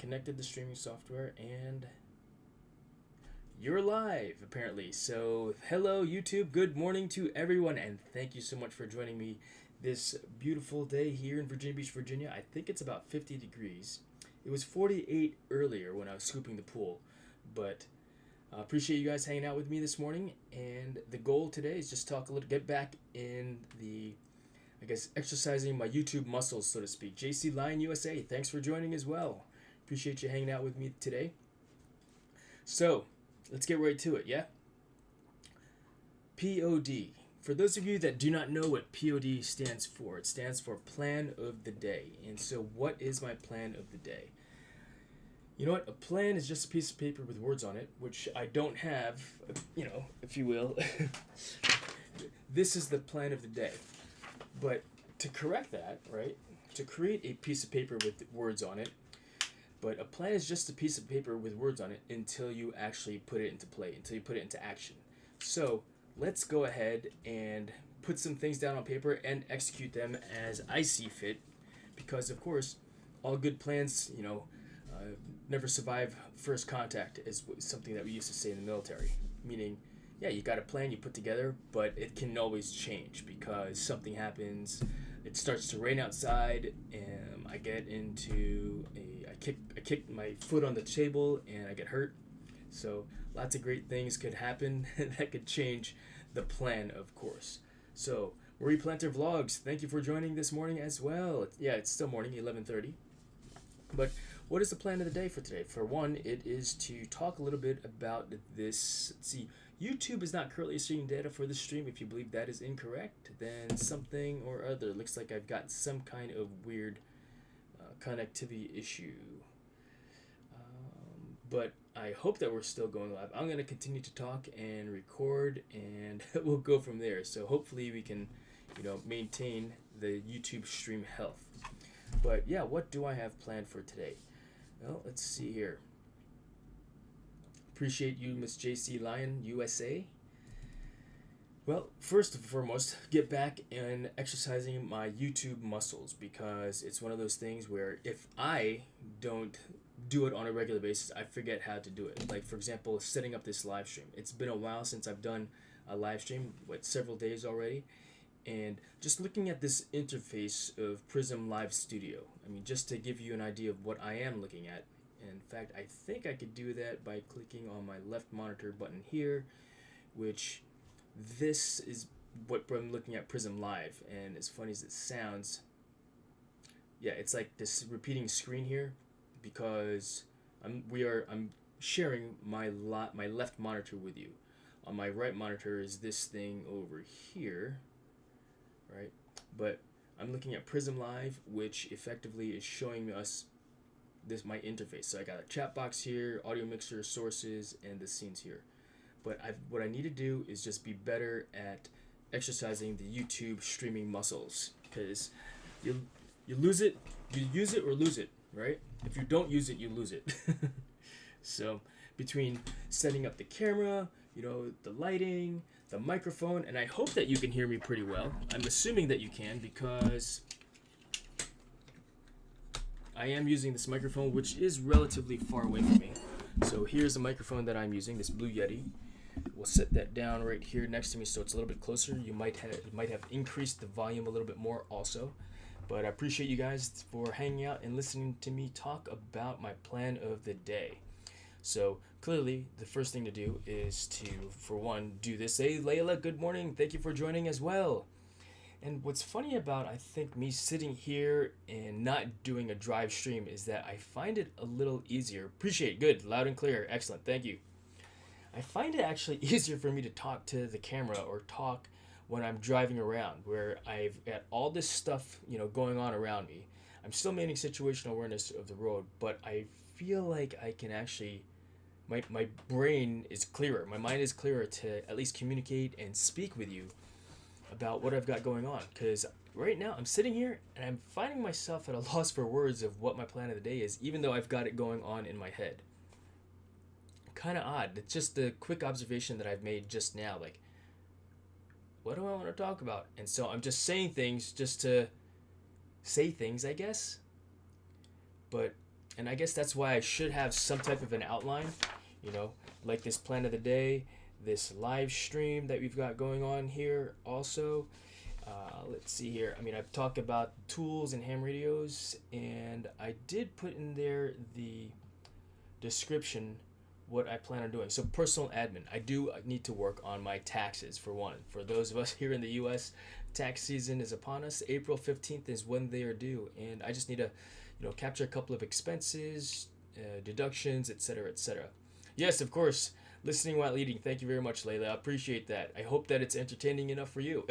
connected the streaming software, and you're live apparently. So hello YouTube, good morning to everyone, and thank you so much for joining me this beautiful day here in Virginia Beach, Virginia. I think it's about 50 degrees. It was 48 earlier when I was scooping the pool, but I appreciate you guys hanging out with me this morning. And the goal today is just talk a little, get back in the, I guess, exercising my YouTube muscles, so to speak. JC Lion USA, thanks for joining as well. Appreciate you hanging out with me today. So let's get right to it, yeah? POD. For those of you that do not know what POD stands for, it stands for Plan of the Day. And so what is my plan of the day? You know what? A plan is just a piece of paper with words on it, which I don't have, you know, if you will. This is the plan of the day. But to correct that, right, to create a piece of paper with words on it, but a plan is just a piece of paper with words on it until you actually put it into play, until you put it into action. So let's go ahead and put some things down on paper and execute them as I see fit, because of course all good plans, you know, never survive first contact, is something that we used to say in the military. Meaning, yeah, you got a plan you put together, but it can always change because something happens. It starts to rain outside, and I get into I kick my foot on the table and I get hurt. So lots of great things could happen that could change the plan, of course. So Marie Planter Vlogs, thank you for joining this morning as well. Yeah, it's still morning, 11:30. But what is the plan of the day for today? For one, it is to talk a little bit about this. Let's see, YouTube is not currently streaming data for this stream. If you believe that is incorrect, then something or other. Looks like I've got some kind of weird connectivity issue. But I hope that we're still going live. I'm going to continue to talk and record, and we'll go from there. So hopefully we can, you know, maintain the YouTube stream health. But yeah, what do I have planned for today? Well, let's see here. Appreciate you, Miss JC Lion USA. Well, first and foremost, get back and exercising my YouTube muscles, because it's one of those things where if I don't do it on a regular basis, I forget how to do it. Like, for example, setting up this live stream. It's been a while since I've done a live stream, several days already. And just looking at this interface of Prism Live Studio, I mean, just to give you an idea of what I am looking at. In fact, I think I could do that by clicking on my left monitor button here, which this is what I'm looking at, Prism Live. And as funny as it sounds, yeah, it's like this repeating screen here, because I'm sharing my left monitor with you. On my right monitor is this thing over here, right? But I'm looking at Prism Live, which effectively is showing us my interface. So I got a chat box here, audio mixer, sources, and the scenes here. But what I need to do is just be better at exercising the YouTube streaming muscles, because you lose it, you use it or lose it, right? If you don't use it, you lose it. So between setting up the camera, you know, the lighting, the microphone, and I hope that you can hear me pretty well. I'm assuming that you can, because I am using this microphone, which is relatively far away from me. So here's the microphone that I'm using, this Blue Yeti. We'll set that down right here next to me so it's a little bit closer. You might have increased the volume a little bit more also. But I appreciate you guys for hanging out and listening to me talk about my plan of the day. So clearly, the first thing to do is to, for one, do this. Hey, Layla, good morning. Thank you for joining as well. And what's funny about, I think, me sitting here and not doing a drive stream is that I find it a little easier. Appreciate it. Good. Loud and clear. Excellent. Thank you. I find it actually easier for me to talk to the camera or talk when I'm driving around, where I've got all this stuff, you know, going on around me. I'm still maintaining situational awareness of the road, but I feel like I can actually, my brain is clearer. My mind is clearer to at least communicate and speak with you about what I've got going on. Because right now I'm sitting here and I'm finding myself at a loss for words of what my plan of the day is, even though I've got it going on in my head. Kind of odd. It's just the quick observation that I've made just now, like, what do I want to talk about? And so I'm just saying things just to say things, I guess. But And I guess that's why I should have some type of an outline, you know, like this plan of the day, this live stream that we've got going on here also. Let's see here. I mean, I've talked about tools and ham radios, and I did put in there the description what I plan on doing. So personal admin, I do need to work on my taxes for one. For those of us here in the US, tax season is upon us. April 15th is when they are due, and I just need to, you know, capture a couple of expenses, deductions, etc., etc. Yes, of course, listening while eating. Thank you very much, Layla. I appreciate that. I hope that it's entertaining enough for you.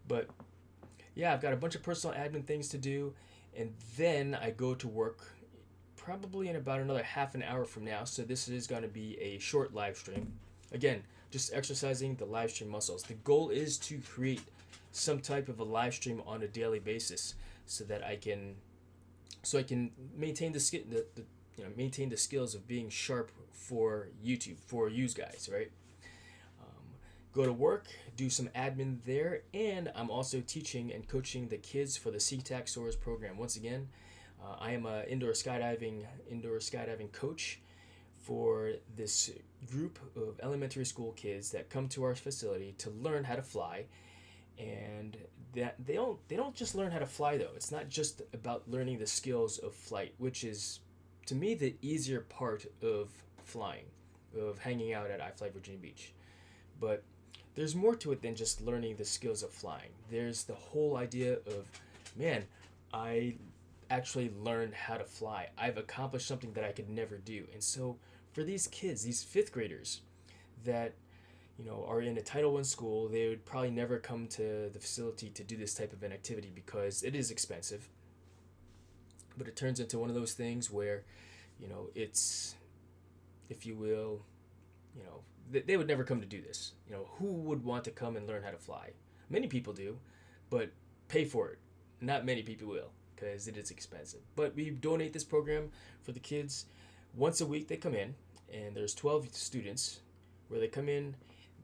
But yeah, I've got a bunch of personal admin things to do, and then I go to work probably in about another half an hour from now. So this is going to be a short live stream. Again, just exercising the live stream muscles. The goal is to create some type of a live stream on a daily basis, so that I can maintain maintain the skills of being sharp for YouTube, for you guys, right? Go to work, do some admin there, and I'm also teaching and coaching the kids for the Seatack Soars program. Once again, I am an indoor skydiving coach for this group of elementary school kids that come to our facility to learn how to fly. And that they don't just learn how to fly though. It's not just about learning the skills of flight, which is to me the easier part of flying, of hanging out at iFLY Virginia Beach. But there's more to it than just learning the skills of flying. There's the whole idea of, man, I actually learned how to fly. I've accomplished something that I could never do. And so for these kids, these fifth graders that, you know, are in a Title I school, they would probably never come to the facility to do this type of an activity because it is expensive. But it turns into one of those things where, you know, it's, if you will, you know, they would never come to do this. You know, who would want to come and learn how to fly? Many people do, but pay for it. Not many people will, because it is expensive. But we donate this program for the kids. Once a week they come in, and there's 12 students where they come in.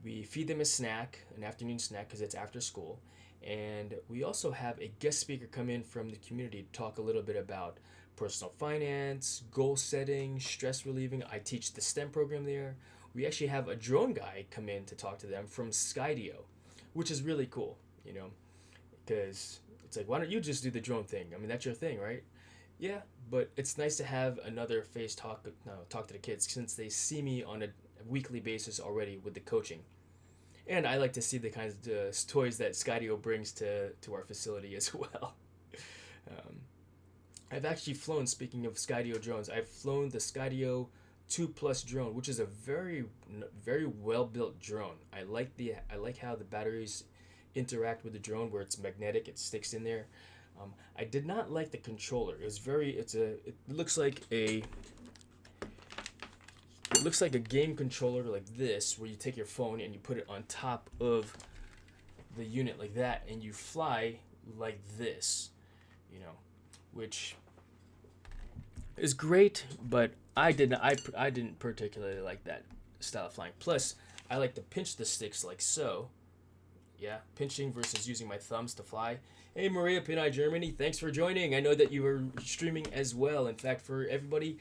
We feed them a snack, an afternoon snack, because it's after school. And we also have a guest speaker come in from the community to talk a little bit about personal finance, goal setting, stress relieving. I teach the STEM program there. We actually have a drone guy come in to talk to them from Skydio, which is really cool, you know, because it's like, why don't you just do the drone thing? I mean, that's your thing, right? Yeah, but it's nice to have another face talk to the kids, since they see me on a weekly basis already with the coaching. And I like to see the kinds of toys that Skydio brings to our facility as well. I've actually flown, speaking of Skydio drones, I've flown the Skydio 2 Plus drone, which is a very, very well built drone. I like how the batteries interact with the drone, where it's magnetic, it sticks in there. I did not like the controller. It looks like a game controller like this, where you take your phone and you put it on top of the unit like that, and you fly like this, you know, which is great, but I didn't particularly like that style of flying. Plus, I like to pinch the sticks like so. Yeah, pinching versus using my thumbs to fly. Hey, Maria Pinay, Germany, thanks for joining. I know that you were streaming as well. In fact, for everybody,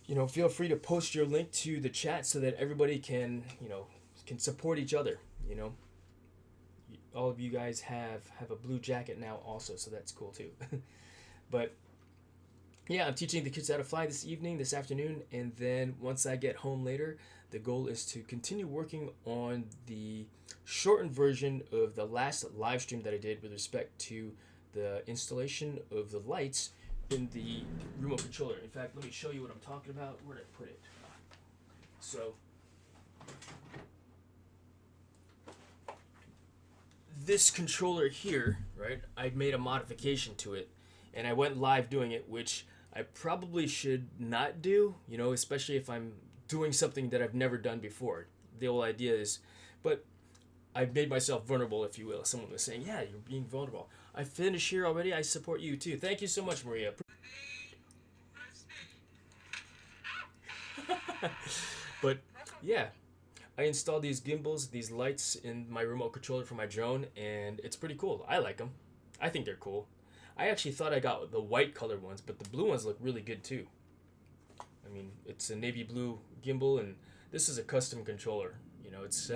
you know, feel free to post your link to the chat so that everybody can, you know, can support each other, you know. All of you guys have a blue jacket now also, so that's cool too. But yeah, I'm teaching the kids how to fly this afternoon, and then once I get home later, the goal is to continue working on the shortened version of the last live stream that I did with respect to the installation of the lights in the remote controller. In fact, let me show you what I'm talking about. Where did I put it? So this controller here, right, I made a modification to it, and I went live doing it, which I probably should not do, you know, especially if I'm doing something that I've never done before. The whole idea is, but I've made myself vulnerable, if you will. Someone was saying, yeah, you're being vulnerable. I finished here already. I support you too. Thank you so much, Maria. But yeah, I installed these gimbals, these lights in my remote controller for my drone, and it's pretty cool. I like them. I think they're cool. I actually thought I got the white colored ones, but the blue ones look really good too. I mean, it's a navy blue gimbal, and this is a custom controller. You know, it's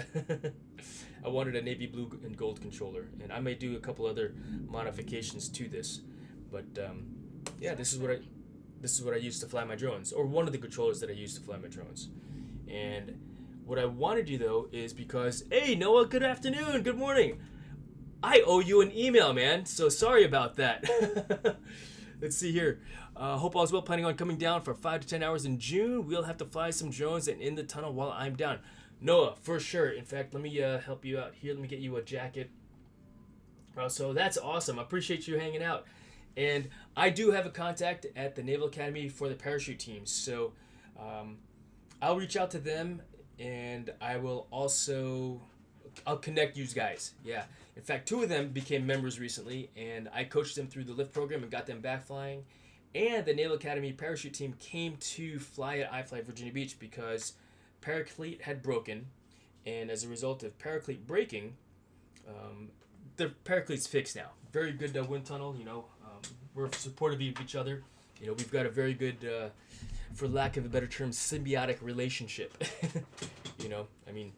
I wanted a navy blue and gold controller, and I may do a couple other modifications to this. But yeah, this is what I use to fly my drones, or one of the controllers that I use to fly my drones. And what I want to do though is, because, hey Noah, good afternoon, good morning. I owe you an email, man. So sorry about that. Let's see here. Hope all's well. Planning on coming down for 5 to 10 hours in June. We'll have to fly some drones and in the tunnel while I'm down. Noah, for sure. In fact, let me help you out here. Let me get you a jacket. So that's awesome. I appreciate you hanging out. And I do have a contact at the Naval Academy for the parachute teams. So I'll reach out to them, and I'll connect you guys. Yeah. In fact, 2 of them became members recently, and I coached them through the LIFT program and got them back flying. And the Naval Academy parachute team came to fly at iFLY Virginia Beach because Paraclete had broken, and as a result of Paraclete breaking, the Paraclete's fixed now. Very good wind tunnel, you know. We're supportive of each other. You know, we've got a very good, for lack of a better term, symbiotic relationship. You know, I mean,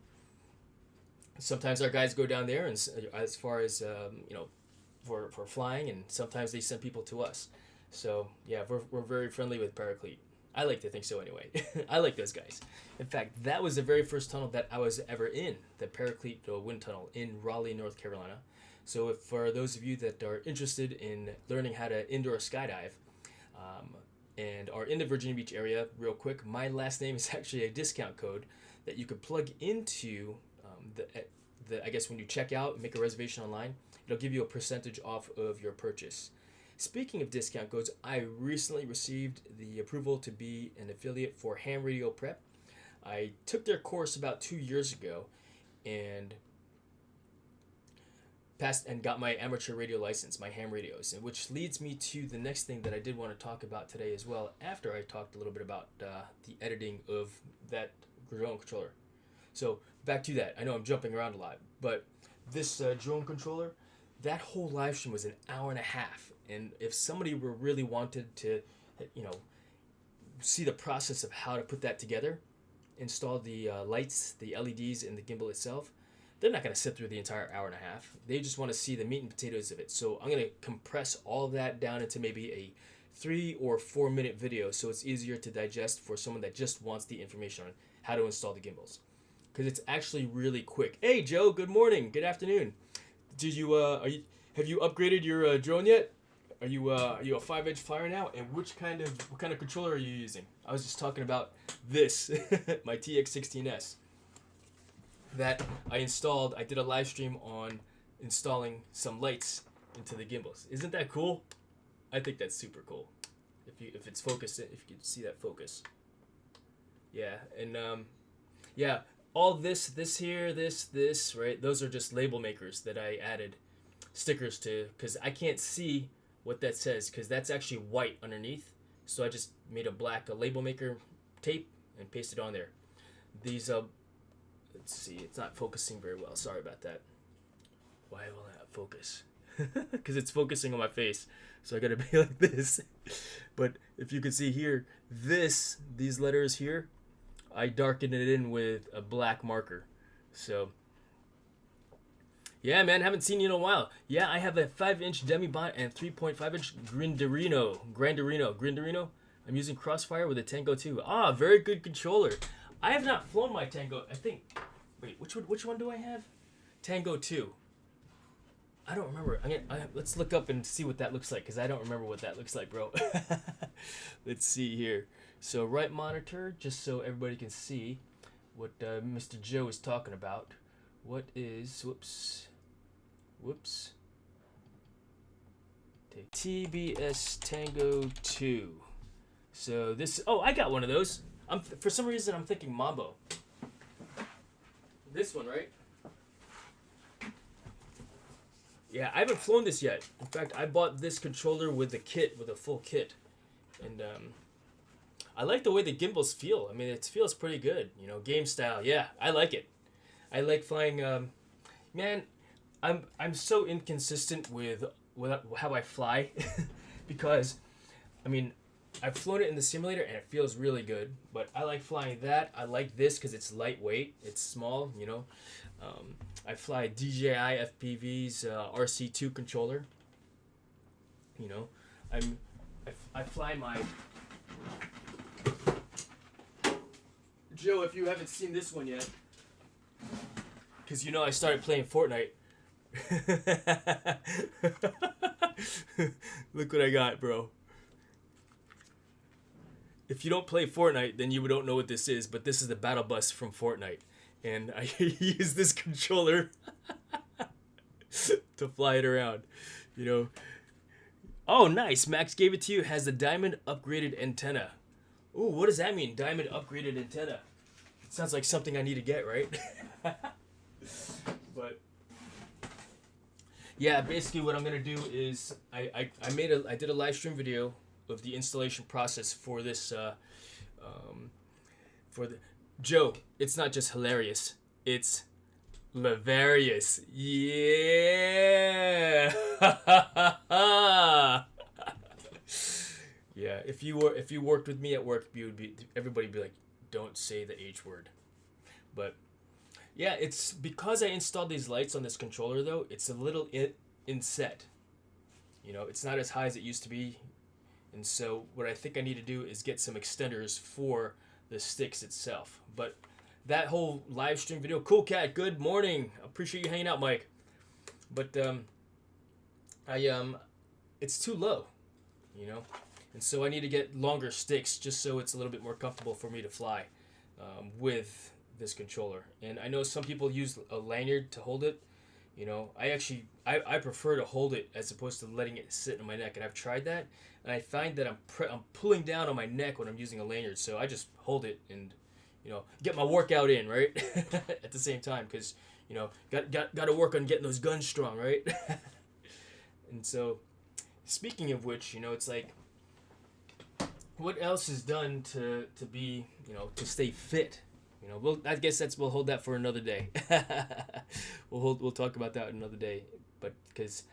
sometimes our guys go down there, and as far as you know, for flying, and sometimes they send people to us. So yeah, we're very friendly with Paraclete. I like to think so anyway. I like those guys. In fact, that was the very first tunnel that I was ever in, the Paraclete wind tunnel in Raleigh, North Carolina. So if for those of you that are interested in learning how to indoor skydive, and are in the Virginia Beach area, real quick, my last name is actually a discount code that you could plug into I guess when you check out and make a reservation online, it'll give you a percentage off of your purchase. Speaking of discount codes, I recently received the approval to be an affiliate for Ham Radio Prep. I took their course about 2 years ago and passed and got my amateur radio license, my ham radios, and which leads me to the next thing that I did want to talk about today as well, after I talked a little bit about the editing of that drone controller. So back to that. I know I'm jumping around a lot, but this drone controller, that whole live stream was an hour and a half. And if somebody really wanted to, you know, see the process of how to put that together, install the lights, the LEDs, and the gimbal itself, they're not going to sit through the entire hour and a half. They just want to see the meat and potatoes of it. So I'm going to compress all that down into maybe a 3 or 4 minute video, so it's easier to digest for someone that just wants the information on how to install the gimbals. Because it's actually really quick. Hey Joe, good morning, good afternoon. Did you have you upgraded your drone yet? Are you a 5-inch flyer now? And what kind of controller are you using? I was just talking about this, my TX16S, that I installed. I did a live stream on installing some lights into the gimbals. Isn't that cool? I think that's super cool. If it's focused, if you can see that focus. Yeah, and yeah, all this here, this, right? Those are just label makers that I added stickers to, because I can't see what that says, because that's actually white underneath. So I just made a black label maker tape and pasted on there. These let's see, it's not focusing very well. Sorry about that. Why will it not focus? Because it's focusing on my face, so I gotta be like this. But if you can see here, these letters here, I darkened it in with a black marker. So yeah, man, haven't seen you in a while. Yeah, I have a 5-inch Demibot and 3.5-inch Grandirino. I'm using Crossfire with a Tango 2. Ah, very good controller. I have not flown my Tango. I think. Wait, which one do I have? Tango 2. I don't remember. Let's look up and see what that looks like, because I don't remember what that looks like, bro. Let's see here. So right monitor, just so everybody can see what Mr. Joe is talking about. What is, whoops. TBS Tango 2. So this, oh, I got one of those. For some reason, I'm thinking Mambo. This one, right? Yeah, I haven't flown this yet. In fact, I bought this controller with the kit, with a full kit. And I like the way the gimbals feel. I mean, it feels pretty good, you know, game style. Yeah, I like it. I like flying. Man, I'm so inconsistent with how I fly, because, I mean, I've flown it in the simulator and it feels really good. But I like flying that. I like this because it's lightweight. It's small. You know, I fly DJI FPV's RC2 controller. You know, I fly my. Joe, if you haven't seen this one yet, because you know I started playing Fortnite. Look what I got, bro. If you don't play Fortnite, then you don't know what this is, but this is the battle bus from Fortnite. And I use this controller to fly it around, you know. Oh, nice. Max gave it to you. It has the diamond upgraded antenna. Ooh, what does that mean? Diamond upgraded antenna. It sounds like something I need to get, right? But yeah, basically what I'm gonna do is I did a live stream video of the installation process for this for the Joe. It's not just hilarious. It's Lavarious. Yeah. Yeah, if you worked with me at work, everybody would be like, don't say the H word. But yeah, it's because I installed these lights on this controller though, it's a little inset. You know, it's not as high as it used to be. And so what I think I need to do is get some extenders for the sticks itself. But that whole live stream video, cool cat, good morning. Appreciate you hanging out, Mike. But it's too low, you know. And so I need to get longer sticks just so it's a little bit more comfortable for me to fly with this controller. And I know some people use a lanyard to hold it. You know, I prefer to hold it as opposed to letting it sit on my neck. And I've tried that, and I find that I'm pulling down on my neck when I'm using a lanyard. So I just hold it and, you know, get my workout in, right? At the same time, because, you know, got to work on getting those guns strong, right? And so, speaking of which, you know, it's like, what else is done to be, you know, to stay fit? You know, I guess we'll hold that for another day. We'll talk about that another day. But because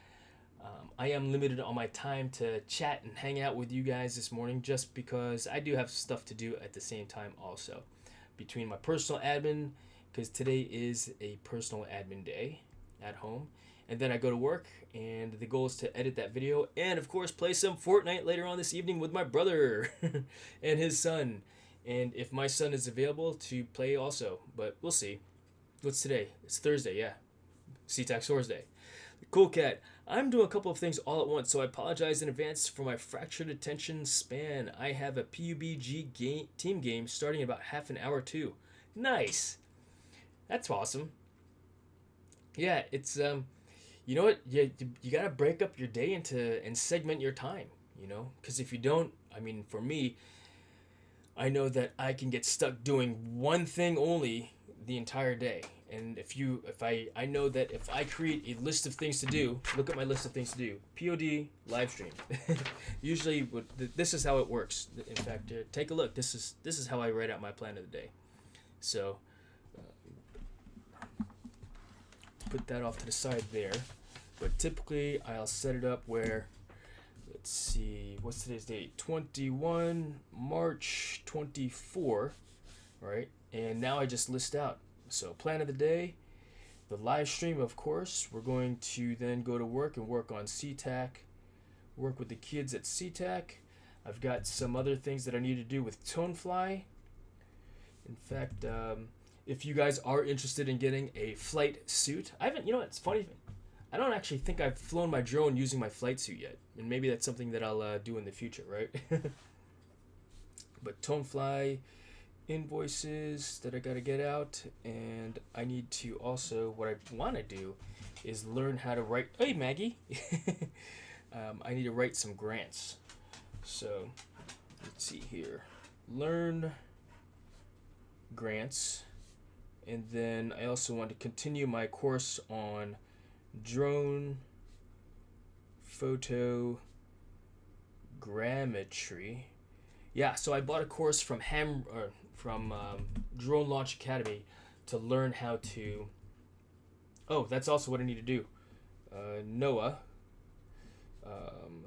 I am limited on my time to chat and hang out with you guys this morning, just because I do have stuff to do at the same time also. Between my personal admin, because today is a personal admin day at home. And then I go to work, and the goal is to edit that video and, of course, play some Fortnite later on this evening with my brother and his son. And if my son is available to play also, but we'll see. What's today? It's Thursday, yeah. Seatack Soars Day. Cool cat. I'm doing a couple of things all at once, so I apologize in advance for my fractured attention span. I have a PUBG team game starting in about half an hour too. Nice. That's awesome. Yeah, it's you know what? You gotta break up your day and segment your time. You know, because if you don't, I mean, for me, I know that I can get stuck doing one thing only the entire day. And I know that if I create a list of things to do, look at my list of things to do. POD, live stream. Usually, this is how it works. In fact, take a look. This is how I write out my plan of the day. So, put that off to the side there. But typically, I'll set it up where, let's see, what's today's date? 21 March 24, right? And now I just list out. So plan of the day, the live stream, of course. We're going to then go to work and work on Seatack, work with the kids at Seatack. I've got some other things that I need to do with Tonefly. In fact, if you guys are interested in getting a flight suit, I haven't, you know what, it's funny, I don't actually think I've flown my drone using my flight suit yet. And maybe that's something that I'll do in the future, right? But Tonefly invoices that I gotta get out, and I need to also, what I want to do is learn how to write, hey Maggie, I need to write some grants. So let's see here, learn grants, and then I also want to continue my course on drone photogrammetry. Yeah, so I bought a course from Drone Launch Academy to learn how to. Oh, that's also what I need to do. Noah, Um,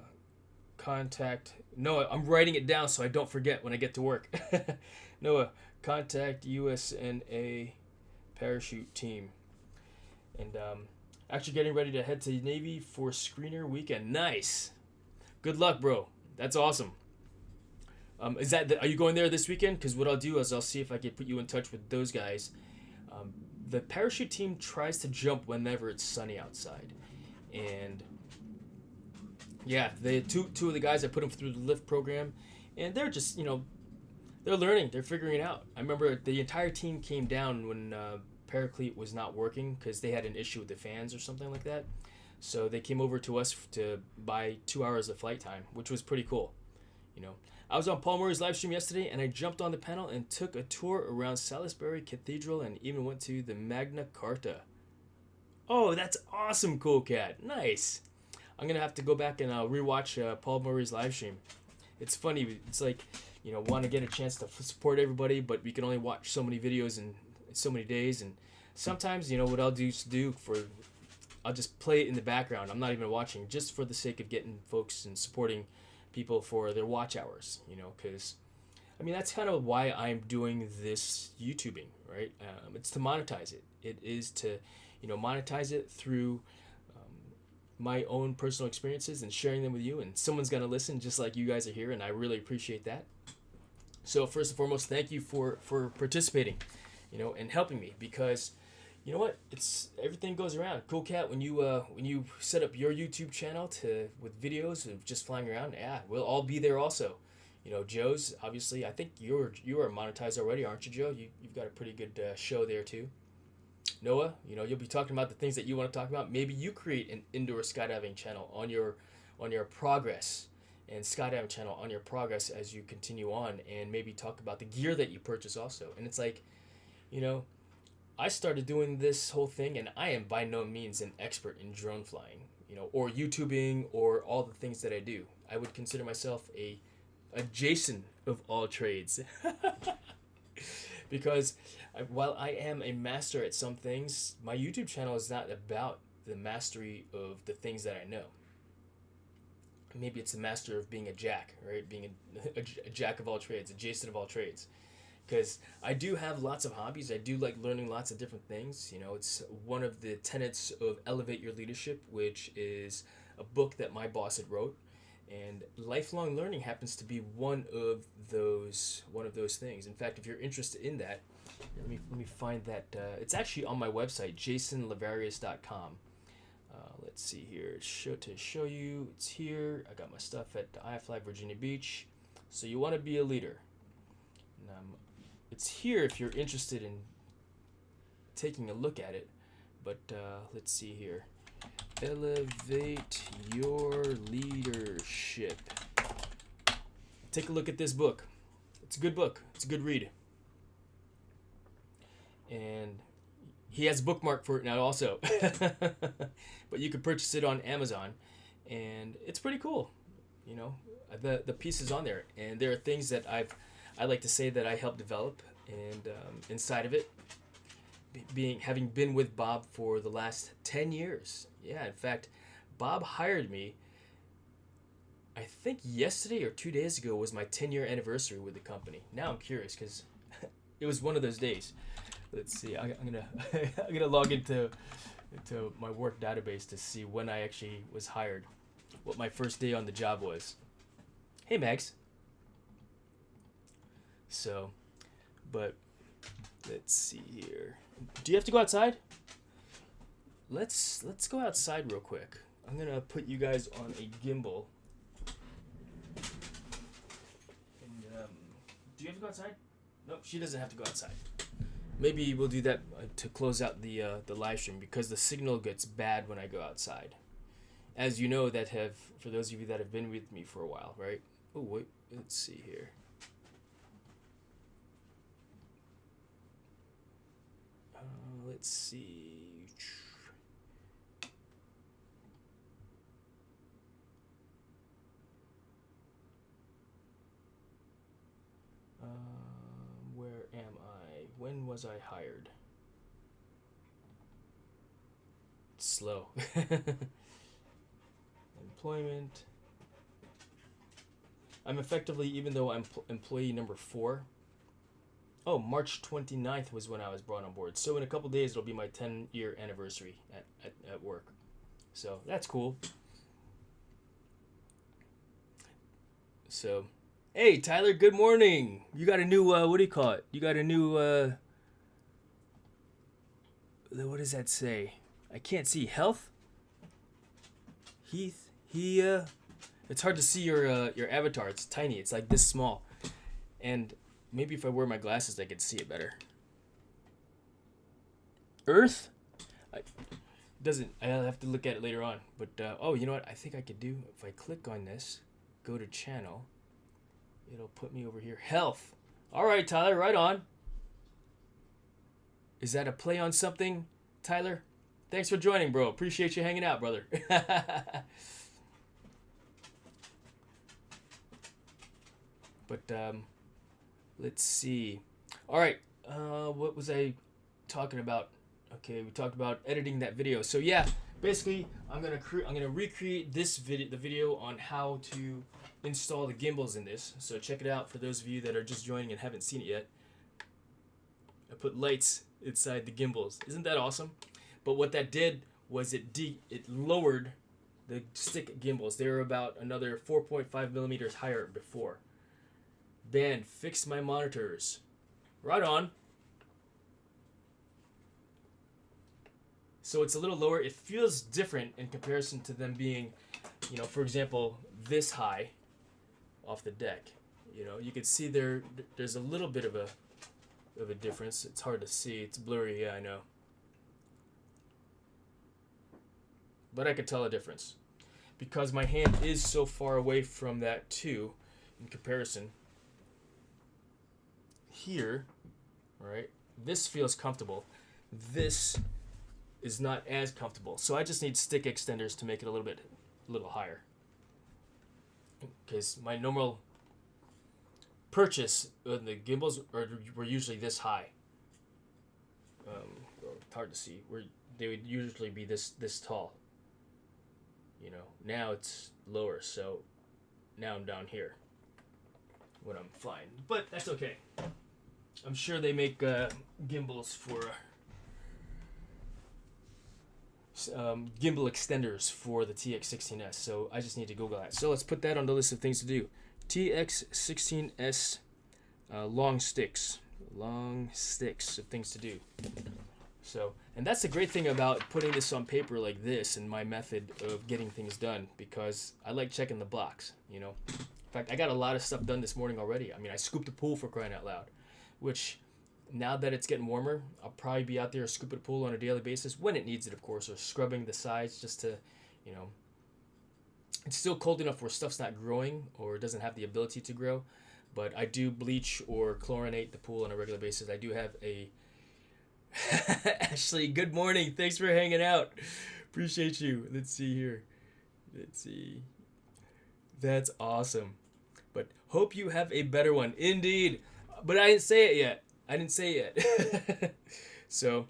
contact Noah. I'm writing it down so I don't forget when I get to work. Noah, contact USNA parachute team. And actually getting ready to head to Navy for screener weekend. Nice. Good luck, bro. That's awesome. Are you going there this weekend? Because what I'll do is I'll see if I can put you in touch with those guys. The parachute team tries to jump whenever it's sunny outside, and yeah, they two of the guys I put them through the lift program, and they're just they're learning, they're figuring it out. I remember the entire team came down when Paraclete was not working because they had an issue with the fans or something like that. So they came over to us to buy 2 hours of flight time, which was pretty cool. I was on Paul Murray's live stream yesterday, and I jumped on the panel and took a tour around Salisbury Cathedral and even went to the Magna Carta. Oh, that's awesome, Cool Cat. Nice. I'm gonna have to go back and rewatch Paul Murray's live stream. It's funny. It's like, want to get a chance to support everybody, but we can only watch so many videos in so many days. And sometimes, what I'll I'll just play it in the background. I'm not even watching, just for the sake of getting folks and supporting people for their watch hours. Because that's kind of why I'm doing this YouTubing, right? It's to monetize it. It is to, monetize it through my own personal experiences and sharing them with you, and someone's gonna listen just like you guys are here, and I really appreciate that. So first and foremost, thank you for participating, and helping me, because you know what, it's everything goes around. Cool Cat, when you set up your YouTube channel with videos of just flying around, yeah, we'll all be there also. Joe's obviously, I think you are monetized already, aren't you, Joe? You've got a pretty good show there too. Noah, you'll be talking about the things that you want to talk about. Maybe you create an indoor skydiving channel on your progress, and skydiving channel on your progress as you continue on, and maybe talk about the gear that you purchase also. And it's like, I started doing this whole thing, and I am by no means an expert in drone flying, or YouTubing, or all the things that I do. I would consider myself a Jason of all trades. Because while I am a master at some things, my YouTube channel is not about the mastery of the things that I know. Maybe it's the master of being a jack, right? Being a jack of all trades, a Jason of all trades. Because I do have lots of hobbies. I do like learning lots of different things. It's one of the tenets of Elevate Your Leadership, which is a book that my boss had wrote. And lifelong learning happens to be one of those things. In fact, if you're interested in that, let me find that. It's actually on my website, jasonlavarius.com. Let's see here. To show you, it's here. I got my stuff at iFLY Virginia Beach. So you want to be a leader. And, it's here if you're interested in taking a look at it. But let's see here. Elevate Your Leadership. Take a look at this book. It's a good book. It's a good read. And he has a bookmark for it now also. But you can purchase it on Amazon, and it's pretty cool. The pieces on there, and there are things that I like to say that I helped develop, and inside of it, having been with Bob for the last 10 years. Yeah, in fact, Bob hired me, I think yesterday or 2 days ago was my 10-year anniversary with the company. Now I'm curious because it was one of those days. Let's see. I'm gonna log into my work database to see when I actually was hired, what my first day on the job was. Hey, Max. So, but let's see here. Do you have to go outside? Let's go outside real quick. I'm gonna put you guys on a gimbal. And do you have to go outside? Nope, she doesn't have to go outside. Maybe we'll do that to close out the live stream, because the signal gets bad when I go outside. As you know, for those of you that have been with me for a while, right? Oh wait, let's see here. Let's see. Where am I? When was I hired? It's slow. I'm employment. I'm effectively, even though I'm employee number 4. Oh, March 29th was when I was brought on board. So in a couple days, it'll be my 10-year anniversary at work. So that's cool. So, hey, Tyler, good morning. You got a new, what do you call it? You got a new, what does that say? I can't see. Health? Heath? It's hard to see your avatar. It's tiny. It's like this small. And maybe if I wear my glasses, I could see it better. Earth? I'll have to look at it later on. But, oh, you know what I think I could do? If I click on this, go to channel, it'll put me over here. Health. All right, Tyler, right on. Is that a play on something, Tyler? Thanks for joining, bro. Appreciate you hanging out, brother. But, let's see. All right, what was I talking about? Okay, we talked about editing that video. So yeah, basically, I'm gonna recreate this video, the video on how to install the gimbals in this. So check it out for those of you that are just joining and haven't seen it yet. I put lights inside the gimbals. Isn't that awesome? But what that did was it lowered the stick gimbals. They were about another 4.5 millimeters higher before. Then fixed my monitors. Right on. So it's a little lower. It feels different in comparison to them being, you know, for example, this high off the deck. You know, you can see there's a little bit of a difference. It's hard to see. It's blurry, yeah, I know. But I could tell a difference because my hand is so far away from that too in comparison. Here, right, this feels comfortable. This is not as comfortable. So I just need stick extenders to make it a little higher. Because my normal purchase, the gimbals were usually this high. It's hard to see. They would usually be this tall. You know, now it's lower, so now I'm down here when I'm flying. But that's okay. I'm sure they make gimbals for gimbal extenders for the TX16S, so I just need to Google that. So let's put that on the list of things to do. TX16S long sticks of things to do. So, and that's the great thing about putting this on paper like this and my method of getting things done, because I like checking the box, you know. In fact, I got a lot of stuff done this morning already. I mean, I scooped a pool, for crying out loud, which now that it's getting warmer, I'll probably be out there scooping a pool on a daily basis when it needs it, of course, or scrubbing the sides just to, you know, it's still cold enough where stuff's not growing or doesn't have the ability to grow, but I do bleach or chlorinate the pool on a regular basis. I do have a Ashley, good morning. Thanks for hanging out. Appreciate you. Let's see here. Let's see. That's awesome. But hope you have a better one. Indeed. But I didn't say it yet. So,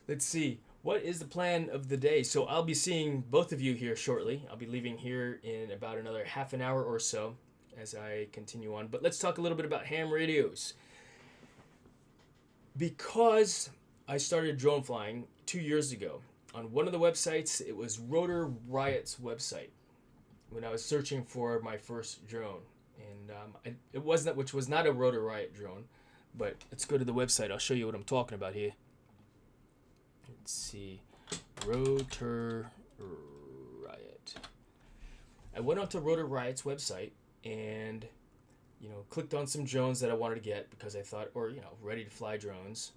let's see. What is the plan of the day? So I'll be seeing both of you here shortly. I'll be leaving here in about another half an hour or so as I continue on. But let's talk a little bit about ham radios. Because I started drone flying 2 years ago, on one of the websites, it was Rotor Riot's website, when I was searching for my first drone. And it wasn't, which was not a Rotor Riot drone, but let's go to the website. I'll show you what I'm talking about here. Let's see, Rotor Riot. I went onto Rotor Riot's website and, you know, clicked on some drones that I wanted to get because I thought, or, you know, ready to fly drones.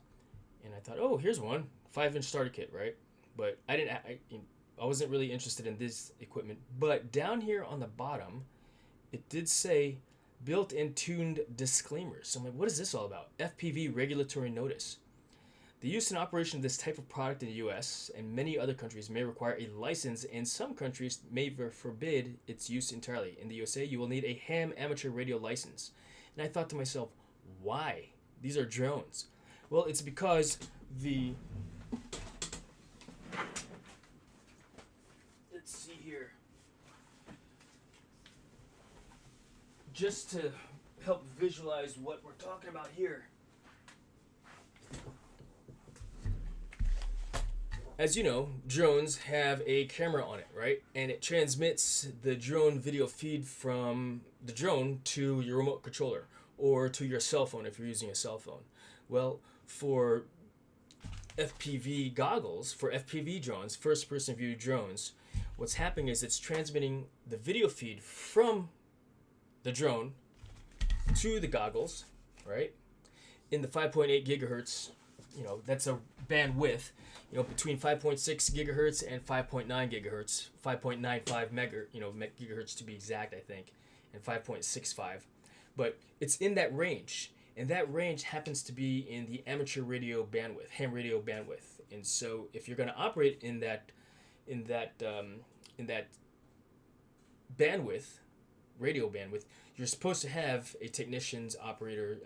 And I thought, oh, here's one, 5-inch starter kit, right? But I wasn't really interested in this equipment. But down here on the bottom, it did say built-in tuned disclaimers. So I'm like, what is this all about? FPV regulatory notice. The use and operation of this type of product in the U.S. and many other countries may require a license, and some countries may forbid its use entirely. In the USA, you will need a ham amateur radio license. And I thought to myself, why? These are drones. Well, it's because the... Let's see here. just to help visualize what we're talking about here. As you know, drones have a camera on it, right? And it transmits the drone video feed from the drone to your remote controller or to your cell phone if you're using a cell phone. Well, for FPV goggles, for FPV drones, first person view drones, what's happening is it's transmitting the video feed from the drone to the goggles, right? In the 5.8 gigahertz, that's a bandwidth, between 5.6 gigahertz and 5.9 gigahertz, 5.95 gigahertz to be exact, I think, and 5.65. But it's in that range, and that range happens to be in the amateur radio bandwidth, ham radio bandwidth. And so, if you're going to operate in that bandwidth, radio bandwidth, you're supposed to have a technician's operator,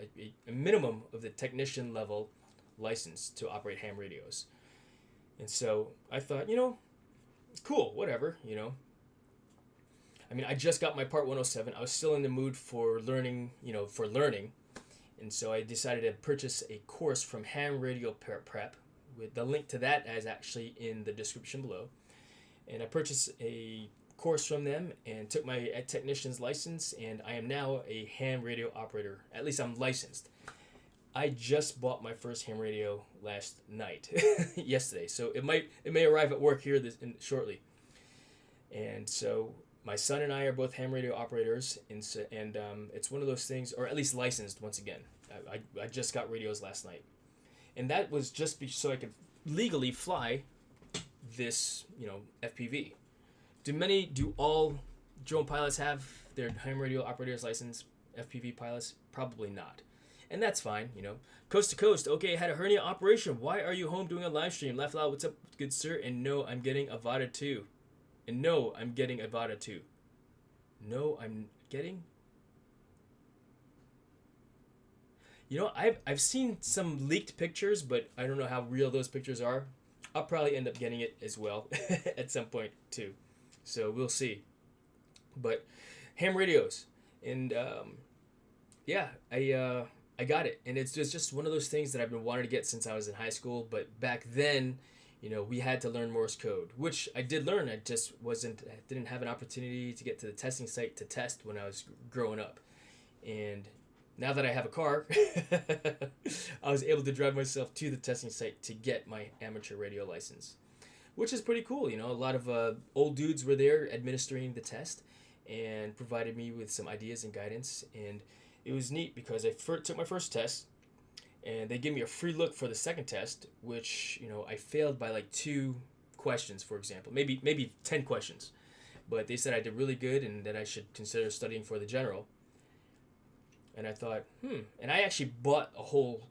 a minimum of the technician level license to operate ham radios. And so I thought, cool, whatever, I mean, I just got my Part 107. I was still in the mood for learning, And so I decided to purchase a course from Ham Radio Prep. With the link to that is actually in the description below. And I purchased a course from them and took my technician's license, and I am now a ham radio operator. At least I'm licensed. I just bought my first ham radio last night, yesterday. So it may arrive at work here shortly. And so my son and I are both ham radio operators, and it's one of those things, or at least licensed once again. I just got radios last night, and that was just so I could legally fly this FPV. Do all drone pilots have their ham radio operators license? FPV pilots? Probably not. And that's fine, Coast to coast. Okay, had a hernia operation. Why are you home doing a live stream? Laugh loud. What's up, good sir? And no, I'm getting Avada 2. And no, I'm getting Avada 2. No, I'm getting... I've seen some leaked pictures, but I don't know how real those pictures are. I'll probably end up getting it as well at some point too. So we'll see. But ham radios, and I got it, and it's just one of those things that I've been wanting to get since I was in high school. But back then, we had to learn Morse code, which I did learn. I just didn't have an opportunity to get to the testing site to test when I was growing up. And now that I have a car, I was able to drive myself to the testing site to get my amateur radio license, which is pretty cool. A lot of old dudes were there administering the test and provided me with some ideas and guidance. And it was neat because I took my first test, and they gave me a free look for the second test, which I failed by like 2 questions, for example, maybe 10 questions, but they said I did really good and that I should consider studying for the general. And I thought, and I actually bought a whole,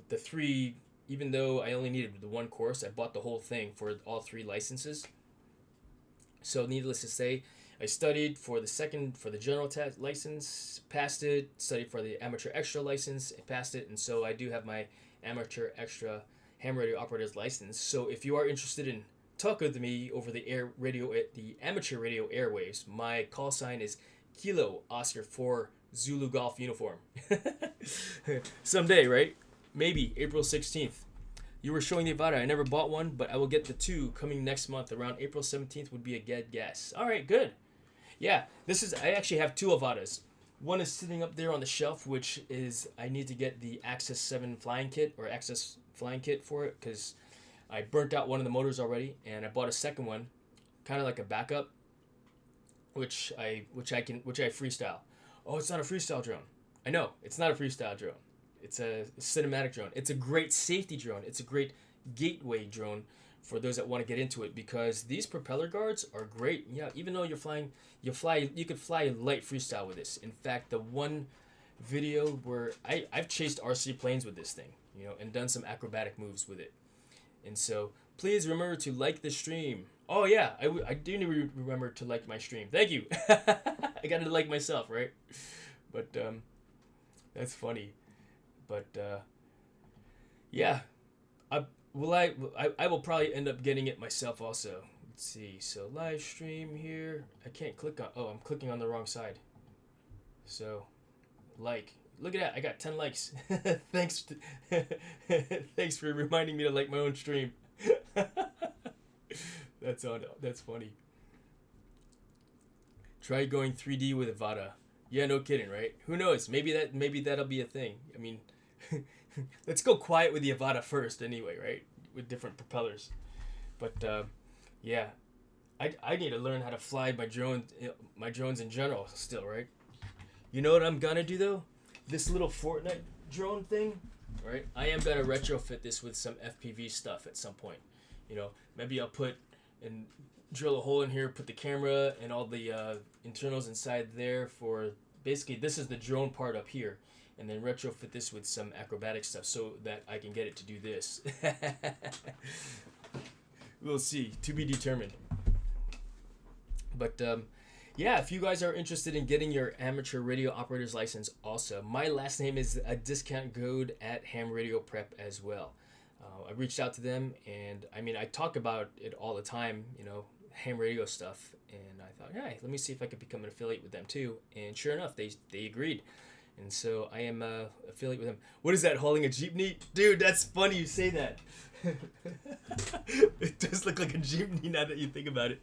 the 3, even though I only needed the 1 course, I bought the whole thing for all 3 licenses. So needless to say, I studied for the general test license, passed it, studied for the amateur extra license, passed it, and so I do have my amateur extra ham radio operator's license. So if you are interested in talking with me over the amateur radio airwaves, my call sign is Kilo Oscar 4 Zulu Golf Uniform. Someday, right? Maybe April 16th. You were showing the Avada. I never bought one, but I will get the 2 coming next month. Around April 17th would be a good guess. All right, good. Yeah, I actually have 2 Avadas. One is sitting up there on the shelf, which is I need to get the Access 7 flying kit or Access flying kit for it because I burnt out one of the motors already, and I bought a second one, kind of like a backup, which I freestyle. Oh, it's not a freestyle drone. I know, it's not a freestyle drone. It's a cinematic drone. It's a great safety drone. It's a great gateway drone for those that want to get into it because these propeller guards are great. Yeah, even though you could fly light freestyle with this. In fact, the one video where I've chased RC planes with this thing, and done some acrobatic moves with it. And so please remember to like the stream. Oh yeah, I do need to remember to like my stream. Thank you. I got to like myself, right? But that's funny. But yeah, I will probably end up getting it myself also. Let's see. So live stream here. I can't click on. Oh, I'm clicking on the wrong side. So, look at that, I got 10 likes. Thanks, thanks for reminding me to like my own stream. That's funny. Try going 3D with Avada. Yeah, no kidding, right? Who knows? Maybe that'll be a thing. I mean, let's go quiet with the Avada first, anyway, right? With different propellers. But yeah, I need to learn how to fly my drones in general still, right? You know what I'm gonna do though? This little Fortnite drone thing, right? I am gonna retrofit this with some FPV stuff at some point. You know, maybe I'll put and drill a hole in here, put the camera and all the internals inside there for basically this is the drone part up here, and then retrofit this with some acrobatic stuff so that I can get it to do this. We'll see, to be determined. But yeah, if you guys are interested in getting your amateur radio operator's license also, my last name is a discount code at Ham Radio Prep as well. I reached out to them, and I mean, I talk about it all the time, you know, ham radio stuff, and I thought, hey, let me see if I could become an affiliate with them too. And sure enough, they agreed, and so I am affiliate with them. What is that, hauling a jeepney? Dude, that's funny you say that. It does look like a jeepney now that you think about it.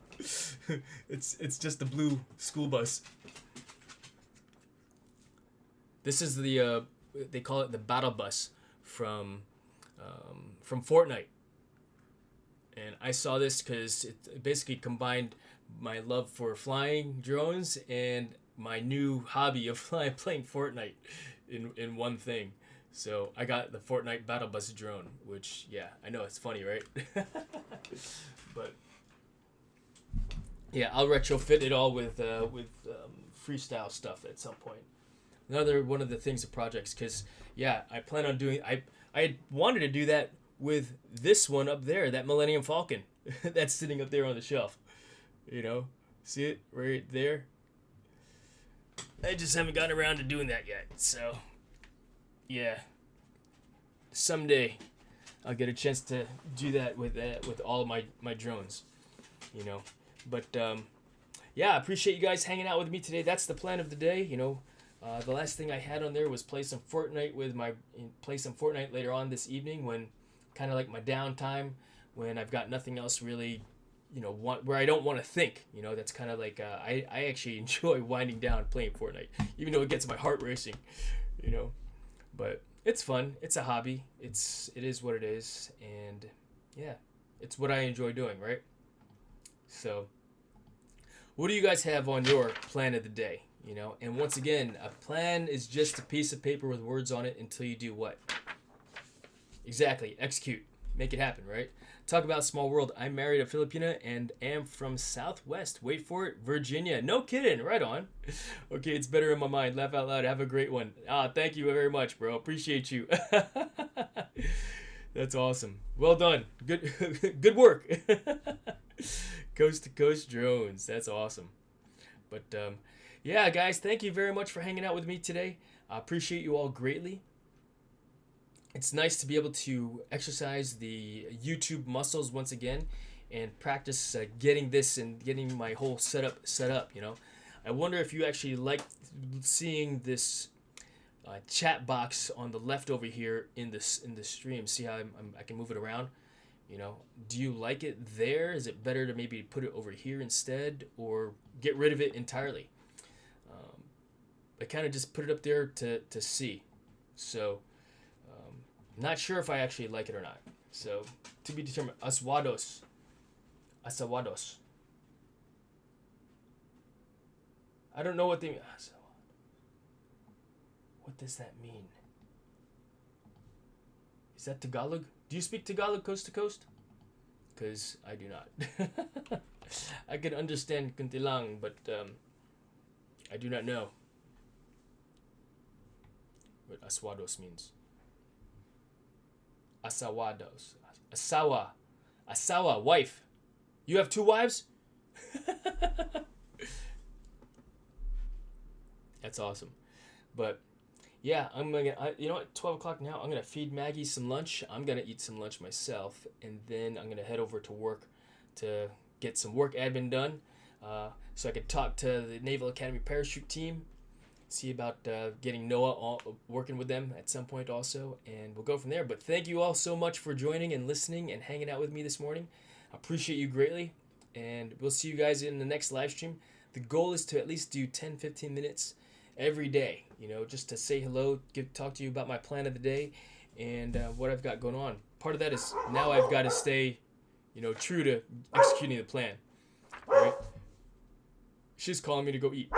It's just a blue school bus. This is the they call it the battle bus from Fortnite. And I saw this because it basically combined my love for flying drones and my new hobby of playing Fortnite in one thing. So I got the Fortnite Battle Bus drone, which, yeah, I know it's funny, right? But yeah, I'll retrofit it all with freestyle stuff at some point. Another one of the things of projects, because yeah, I plan on doing. I wanted to do that with this one up there, that Millennium Falcon that's sitting up there on the shelf. You know, see it right there? I just haven't gotten around to doing that yet. So, yeah, someday I'll get a chance to do that with all of my drones. You know, but yeah, I appreciate you guys hanging out with me today. That's the plan of the day. You know, the last thing I had on there was play some Fortnite later on this evening, when kind of like my downtime, when I've got nothing else really, you know, where I don't want to think. You know, that's kind of like I actually enjoy winding down playing Fortnite, even though it gets my heart racing. You know, but it's fun. It's a hobby. It is what it is, and yeah, it's what I enjoy doing, right? So, what do you guys have on your plan of the day? You know, and once again, a plan is just a piece of paper with words on it until you do what? Exactly, execute, make it happen, right? Talk about small world. I married a Filipina and am from Southwest. Wait for it, Virginia. No kidding, right on. Okay, it's better in my mind. Laugh out loud. Have a great one. Thank you very much, bro. Appreciate you. That's awesome. Well done. Good, good work. Coast to coast drones. That's awesome. But yeah, guys, thank you very much for hanging out with me today. I appreciate you all greatly. It's nice to be able to exercise the YouTube muscles once again and practice getting this and getting my whole setup set up, you know. I wonder if you actually like seeing this chat box on the left over here in the stream. See how I can move it around? You know, do you like it there? Is it better to maybe put it over here instead, or get rid of it entirely? I kind of just put it up there to see. So, not sure if I actually like it or not. So, to be determined. Asawados. I don't know what they mean. What does that mean? Is that Tagalog? Do you speak Tagalog coast to coast? Because I do not. I can understand Kuntilang, but I do not know what aswados means. Asawados. Asawa, wife. You have 2 wives? That's awesome. But yeah, you know what, 12 o'clock now, I'm gonna feed Maggie some lunch. I'm gonna eat some lunch myself, and then I'm gonna head over to work to get some work admin done, so I could talk to the Naval Academy parachute team see about getting Noah working with them at some point also, and we'll go from there. But thank you all so much for joining and listening and hanging out with me this morning. I appreciate you greatly, and we'll see you guys in the next live stream. The goal is to at least do 10-15 minutes every day, just to say hello, talk to you about my plan of the day and what I've got going on. Part of that is now I've got to stay, true to executing the plan. All right? She's calling me to go eat.